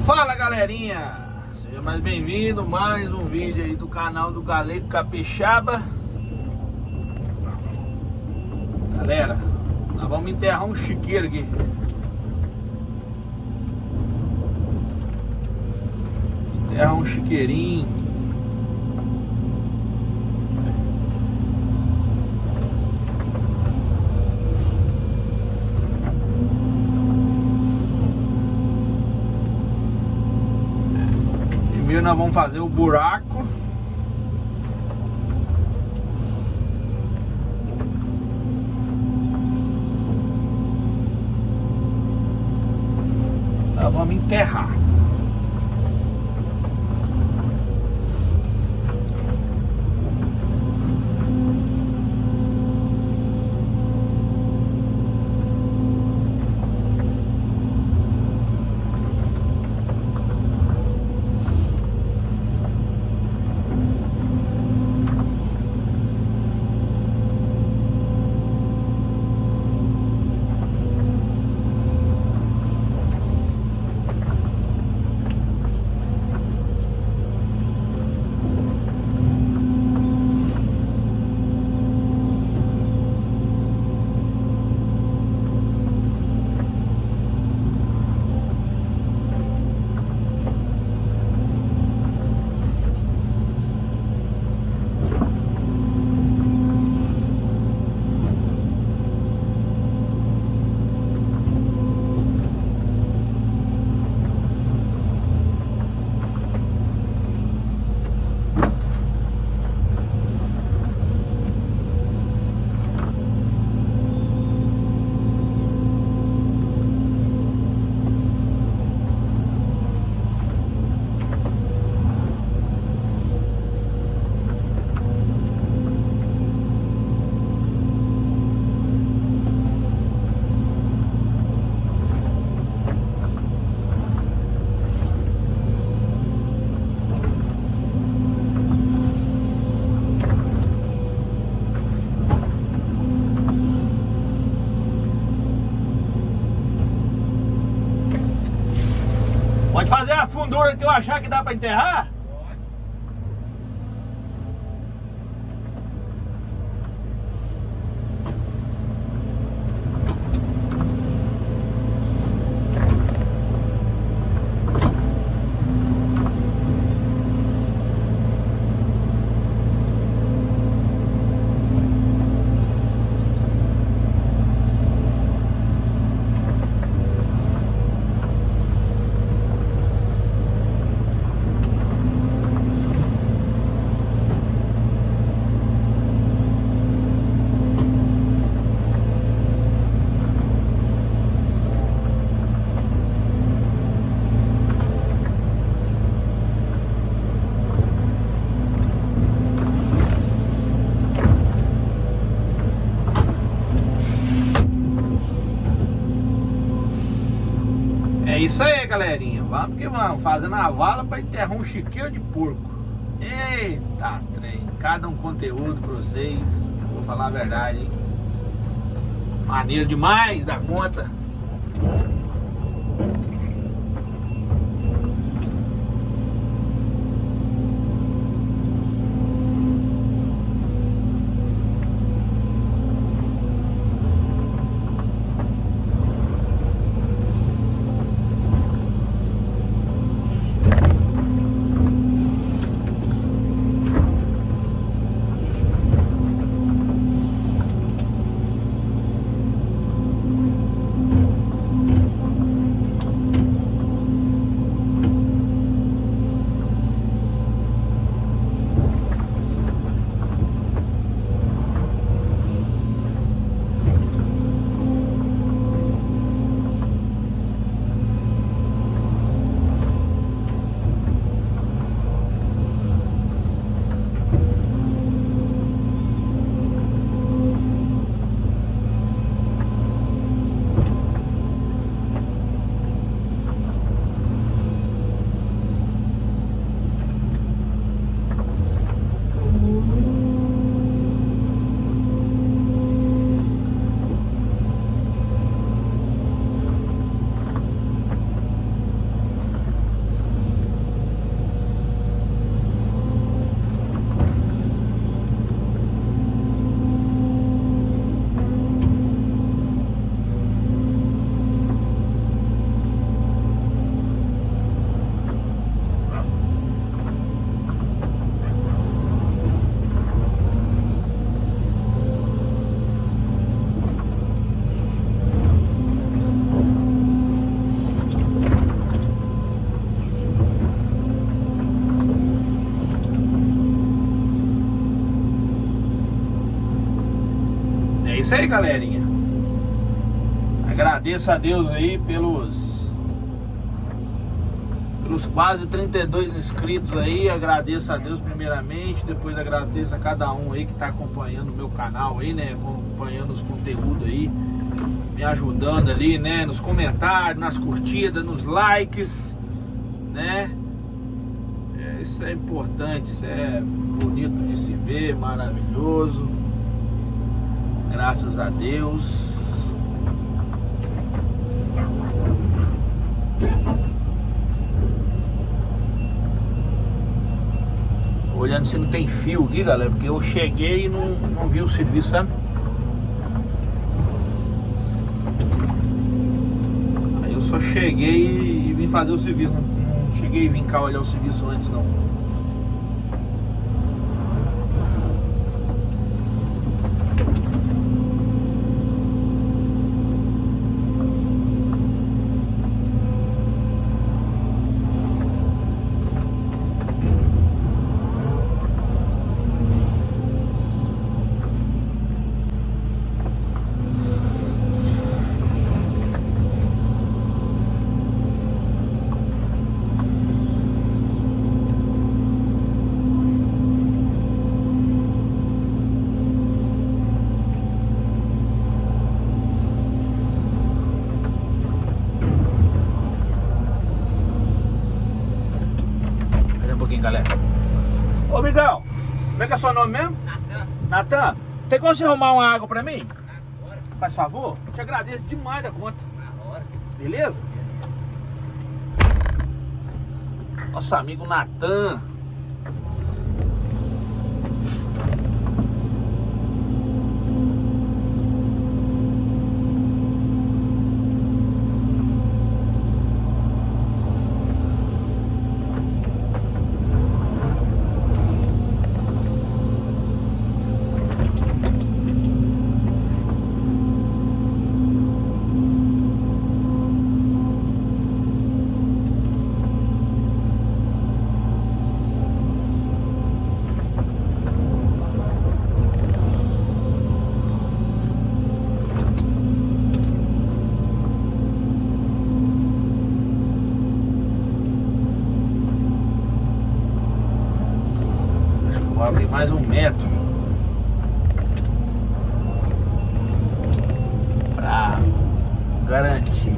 Fala galerinha, seja mais bem-vindo, mais um vídeo aí do canal do Galego Capixaba. Galera, nós vamos enterrar um chiqueiro aqui. Enterrar um chiqueirinho. Primeiro nós vamos fazer o buraco. Nós vamos enterrar. Pode fazer a fundura que eu achar que dá pra enterrar? É isso aí, galerinha. Vamos que vamos, fazendo a vala para enterrar um chiqueiro de porco. Eita, trem. Cada um conteúdo para vocês. Vou falar a verdade, hein? Maneiro demais da conta. isso aí, galerinha. Agradeço a Deus aí pelos quase 32 inscritos aí. Agradeço a Deus primeiramente, depois agradeço a cada um aí que tá acompanhando o meu canal aí, né? Acompanhando os conteúdos aí, me ajudando ali, né? Nos comentários, nas curtidas, nos likes, né? Isso é importante, isso é bonito de se ver, maravilhoso. Graças a Deus. Olhando se não tem fio aqui, galera, porque eu cheguei e não vi o serviço, sabe? Aí eu só cheguei e vim fazer o serviço, não cheguei e vim cá olhar o serviço antes, não. Galera. Ô, Migão, como é que é o seu nome mesmo? Natan. Tem como você arrumar uma água pra mim? Agora. Faz favor? Te agradeço demais da conta. Na hora. Beleza? Nosso amigo Natan. Vou abrir mais 1 metro para garantir.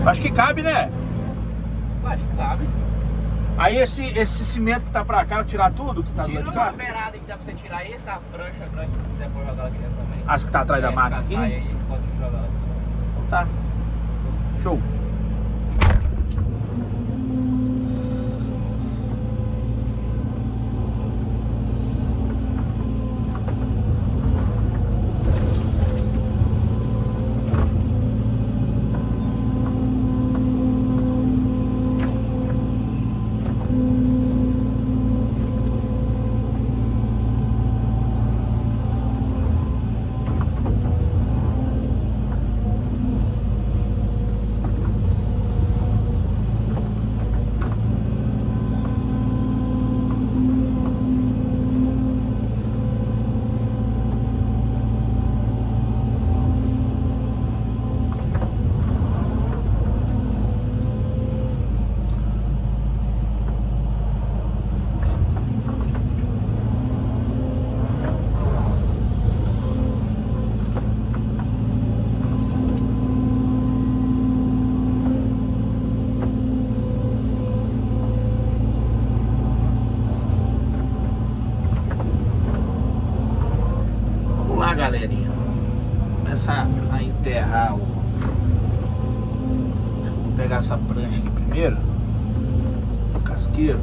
Acho que cabe, né? Acho que cabe. Aí esse cimento que tá pra cá, eu tirar tudo que tá do lado de cá? Tira uma beirada que dá pra você tirar aí, essa prancha grande, se quiser pôr jogar aqui dentro também. Acho que tá atrás da máquina aqui. Aí, pode jogar lá. Então tá. Show. essa prancha aqui primeiro. O casqueiro.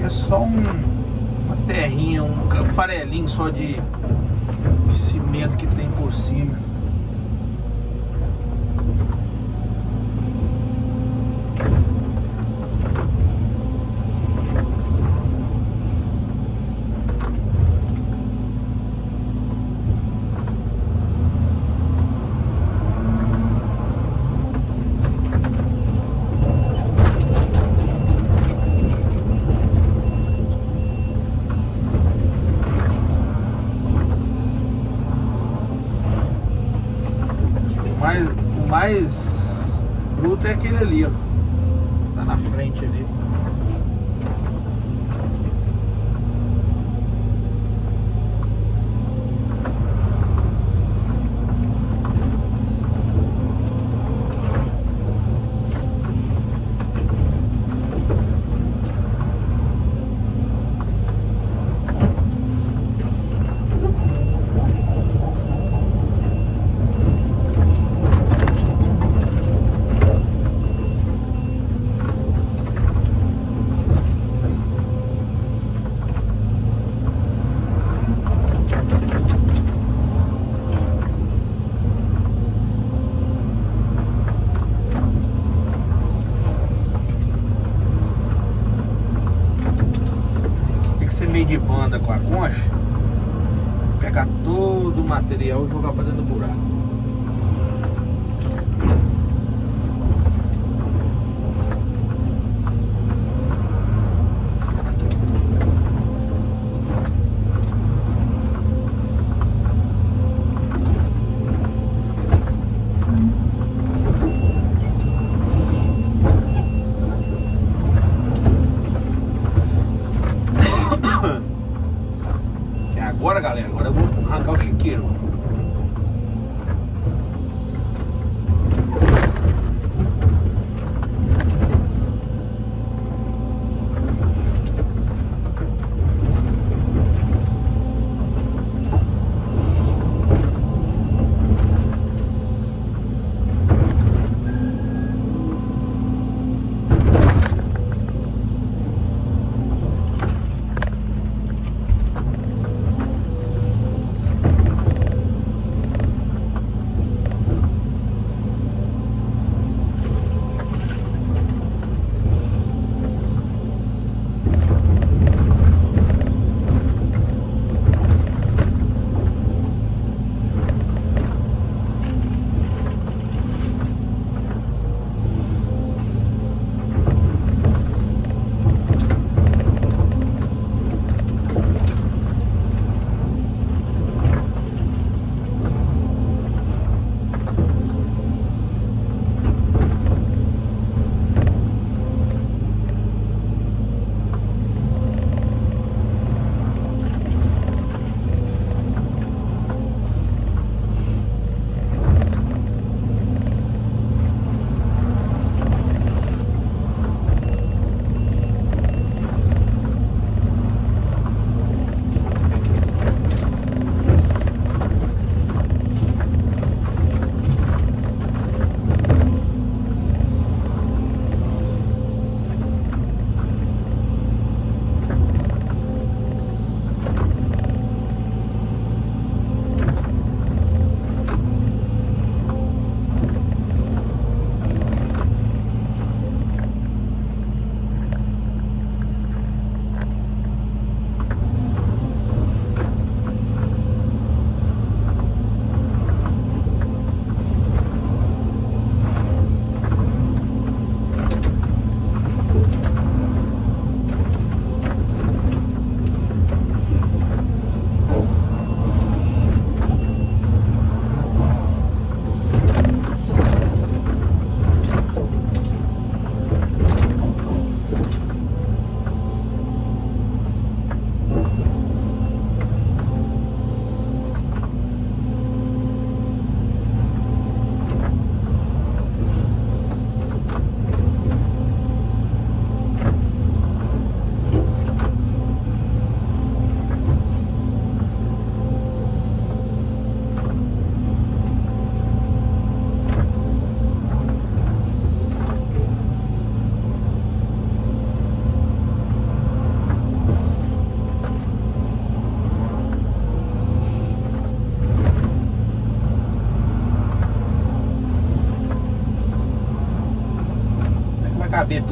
Só uma terrinha, um farelinho só de cimento que tem por cima. O mais bruto é aquele ali, ó. Tá na frente ali. Meio de banda com a concha, pegar todo o material e jogar para dentro do buraco. Agora, galera, agora eu vou arrancar o chiqueiro.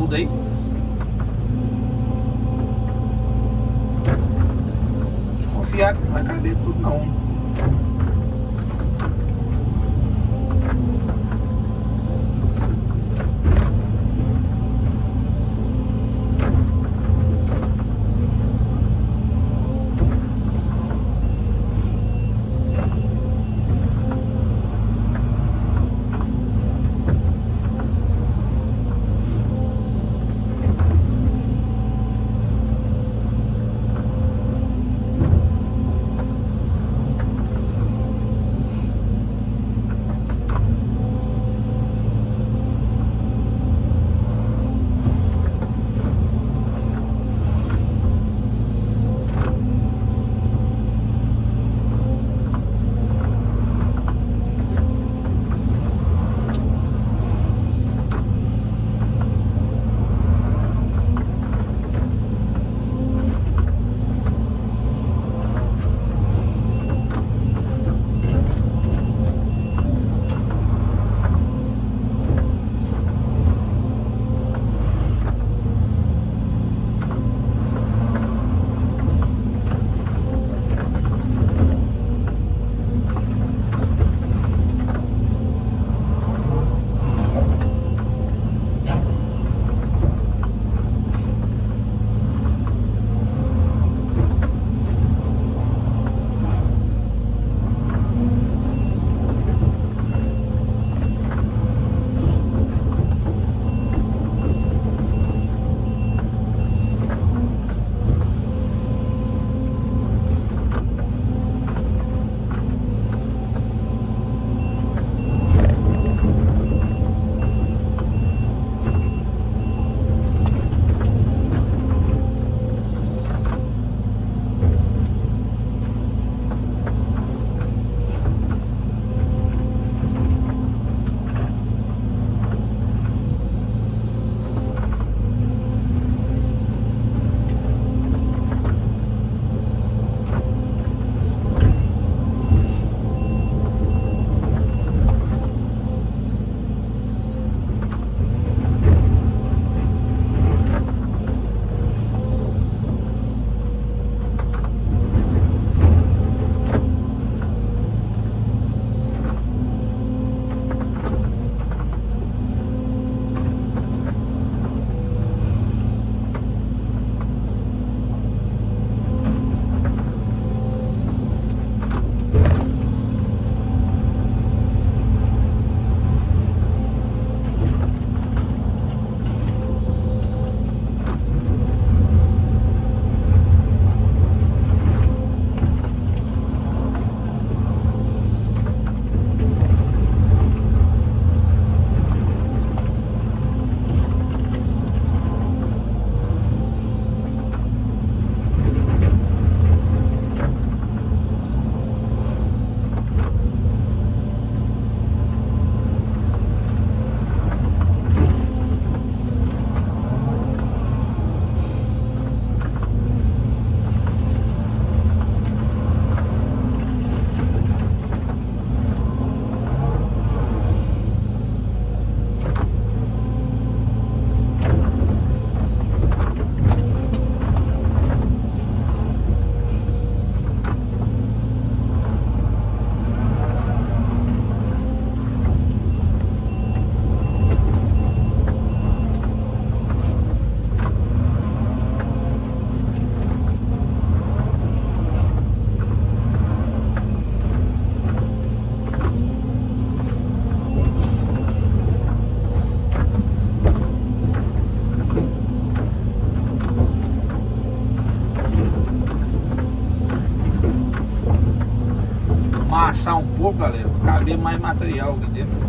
tudo aí. Desconfiar que não vai caber tudo não. Amassar um pouco, galera, pra caber mais material aqui dentro.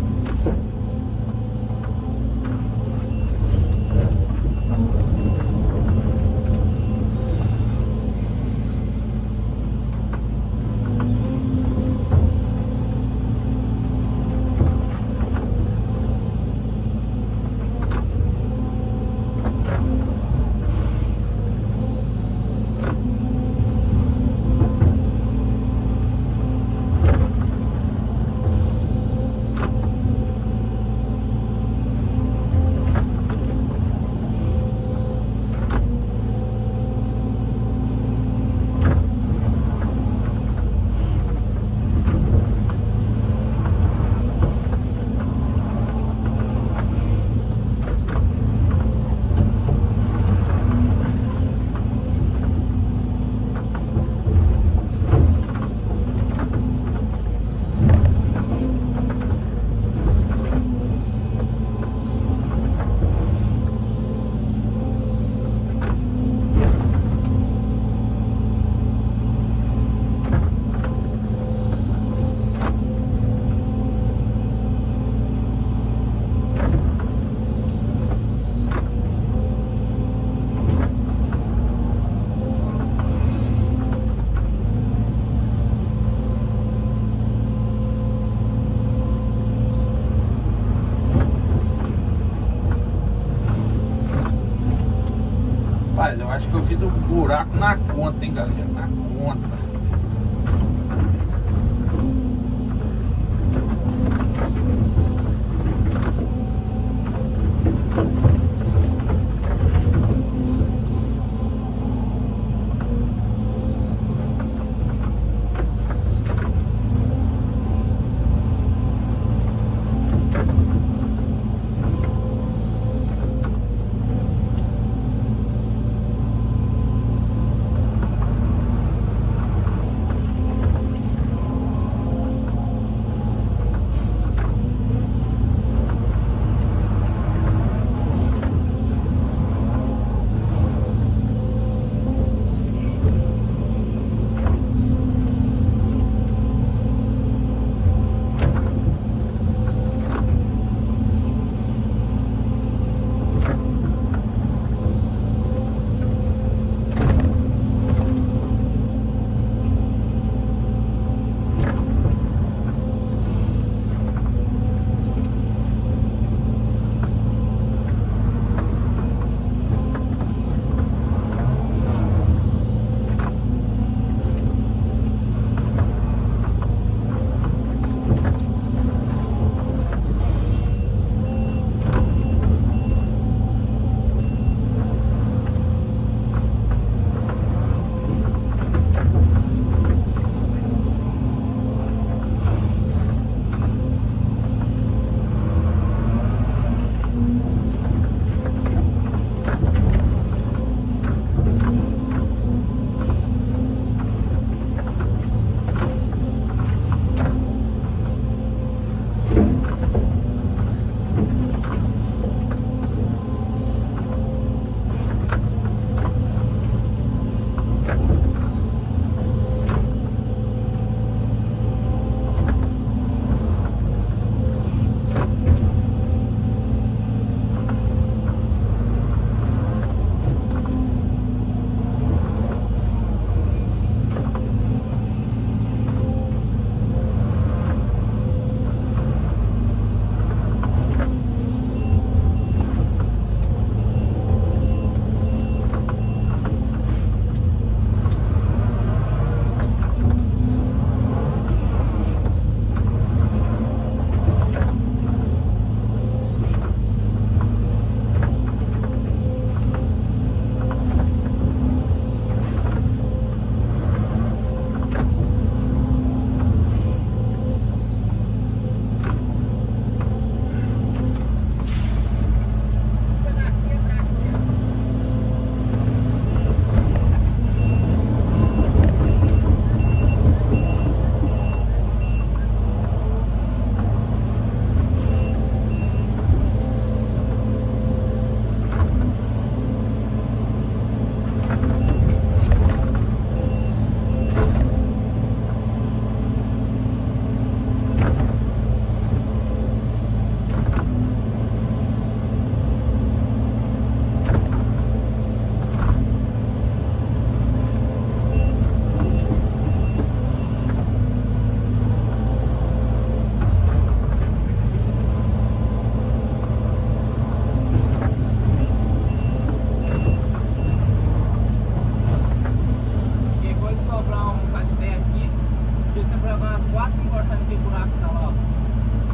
Rapaz, eu acho que eu fiz um buraco na conta, hein, galera? Na conta.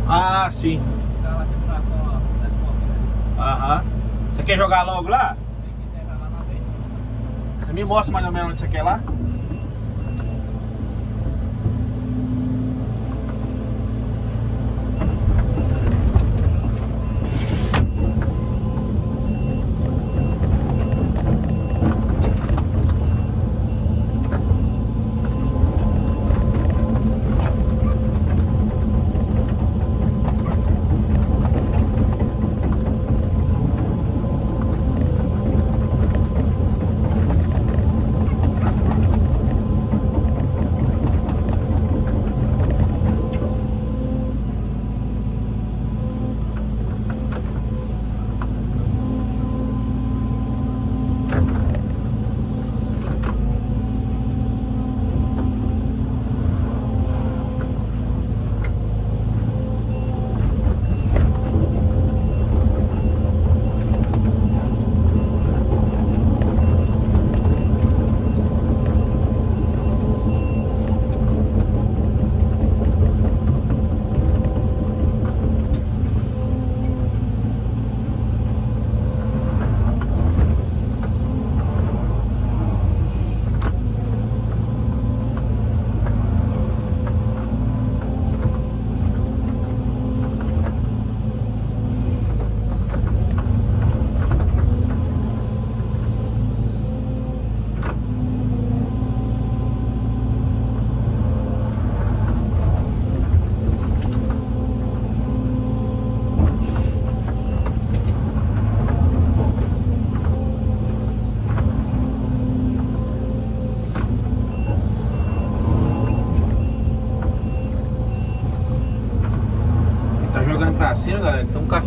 Ah, sim. Tá lá, tem buraco, ó, das copinhas. Aham. Você quer jogar logo lá? Você quiser jogar lá bem. Você me mostra mais ou menos onde você quer lá?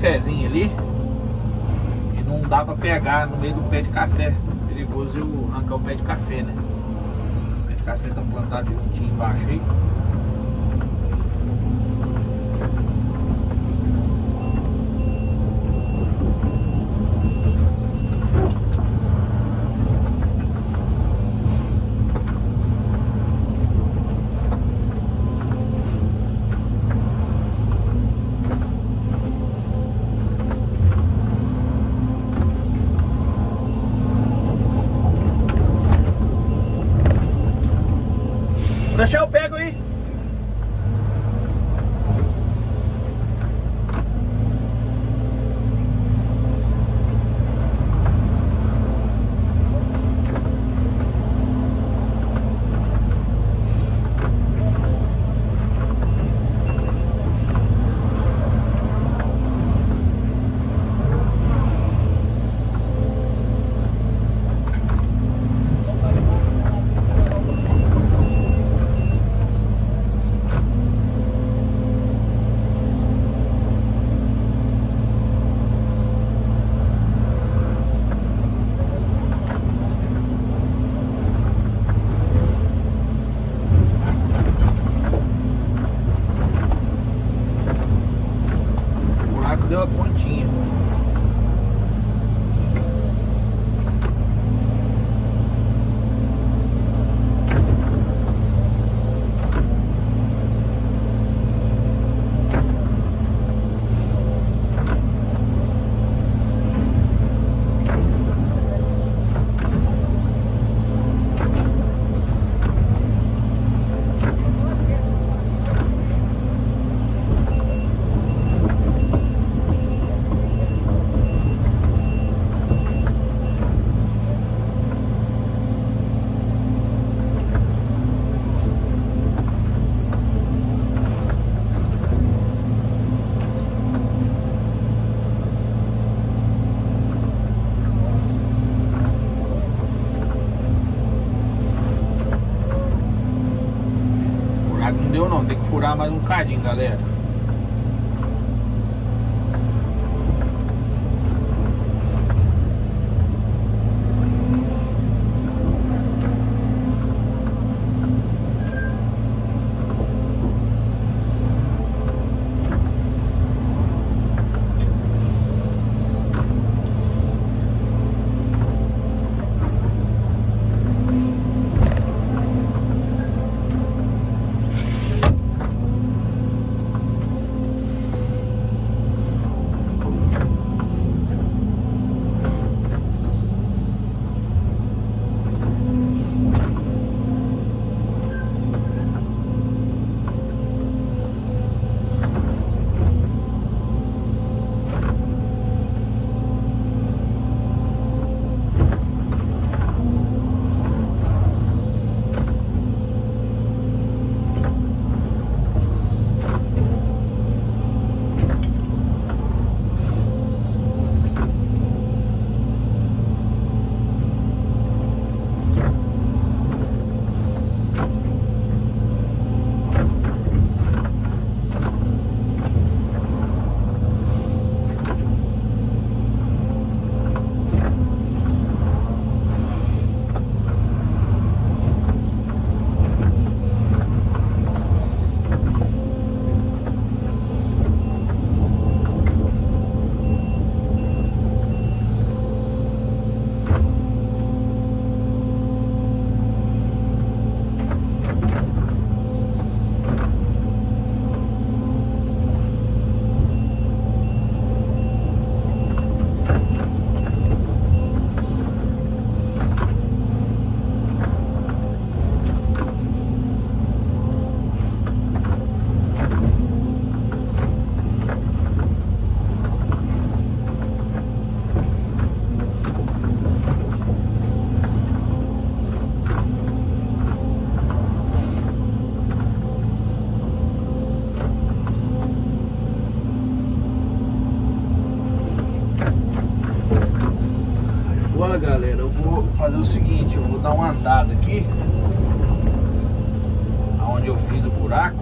cafezinho ali e não dá pra pegar no meio do pé de café. Perigoso eu arrancar o pé de café, né? O pé de café tá plantado juntinho embaixo aí. Deixa eu pego aí. Deu a pontinha. Não deu não, tem que furar mais um cadinho, galera. Agora, galera, eu vou fazer o seguinte, eu vou dar uma andada aqui aonde eu fiz o buraco.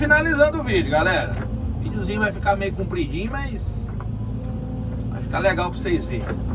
finalizando o vídeo, galera. O videozinho vai ficar meio compridinho, mas vai ficar legal pra vocês verem.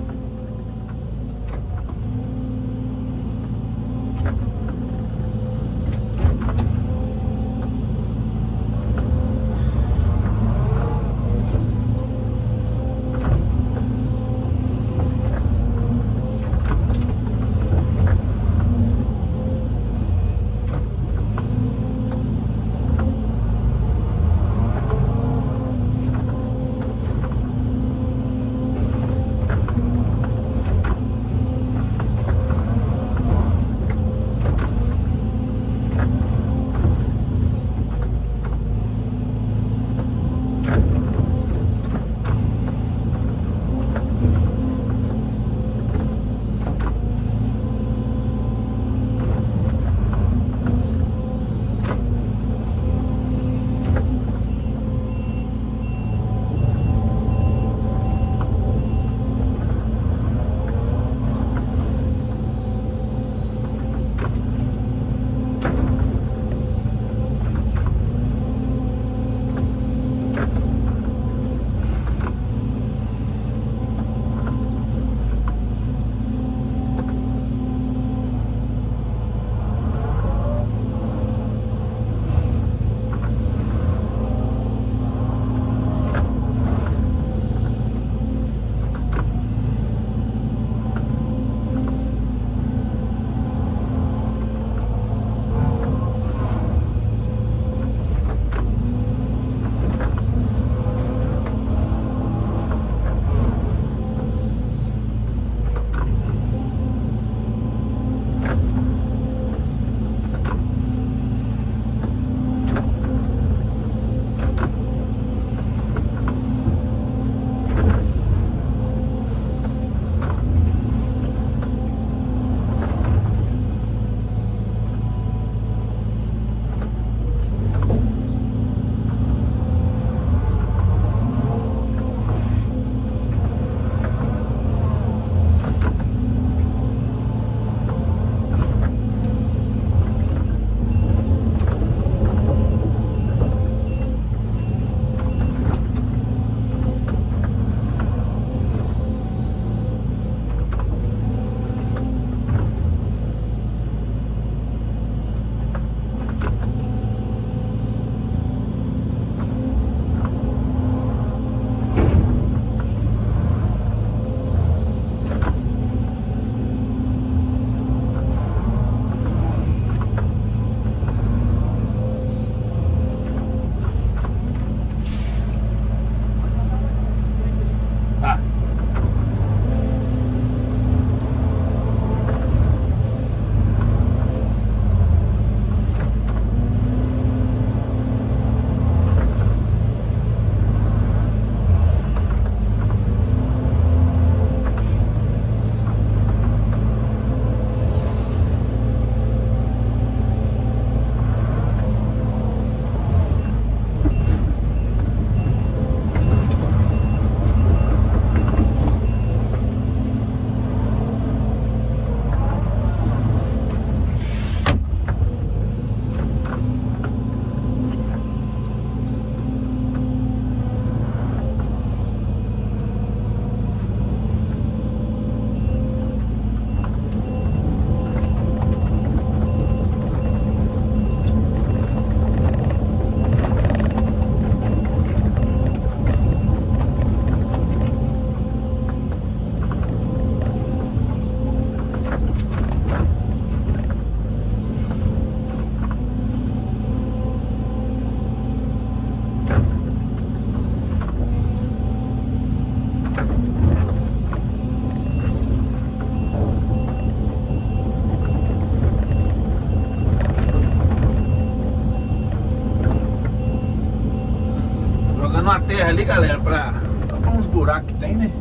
uma terra ali, galera, pra tapar uns buracos que tem, né?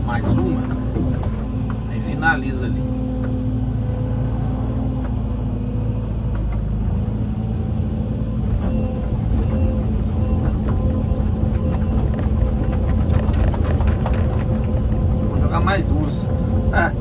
Mais uma, aí finaliza ali. Deus. Ah.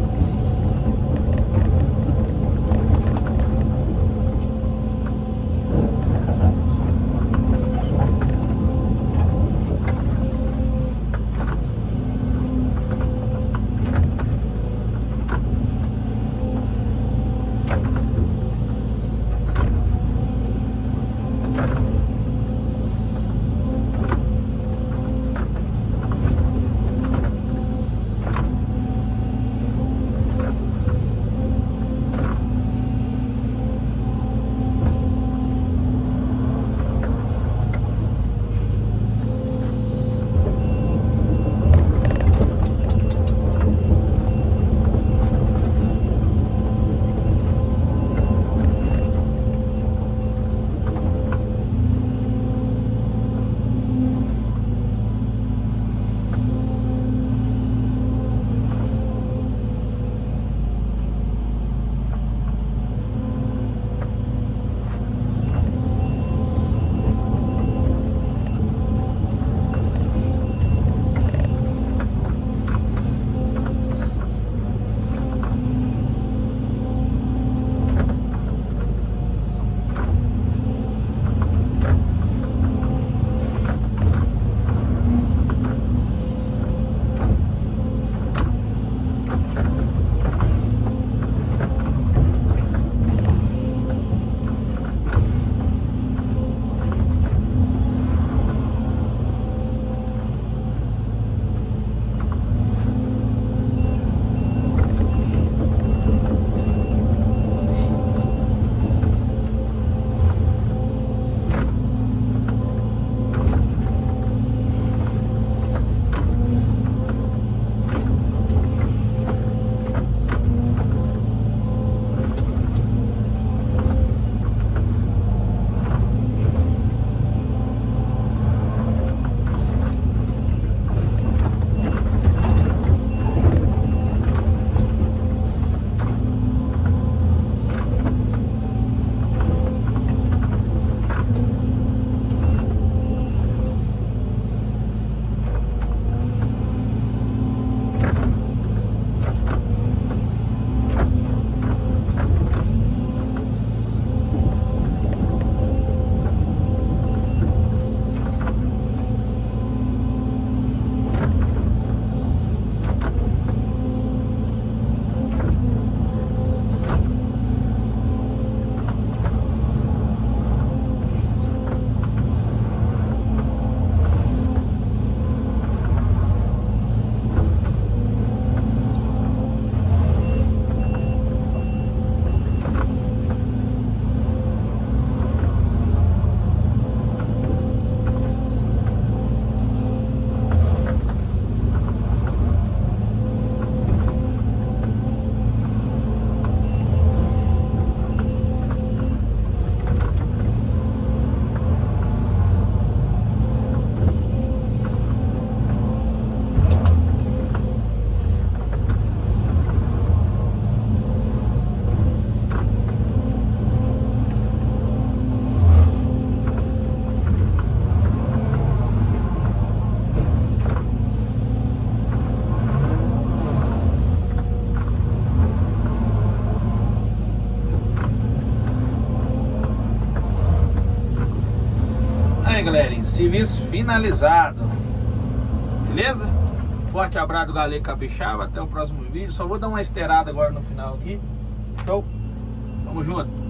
Aí, galerinha, serviço finalizado. Beleza? Forte abraço do Galego Capixaba. Até o próximo vídeo. Só vou dar uma esteirada agora no final aqui. Show? Tamo junto.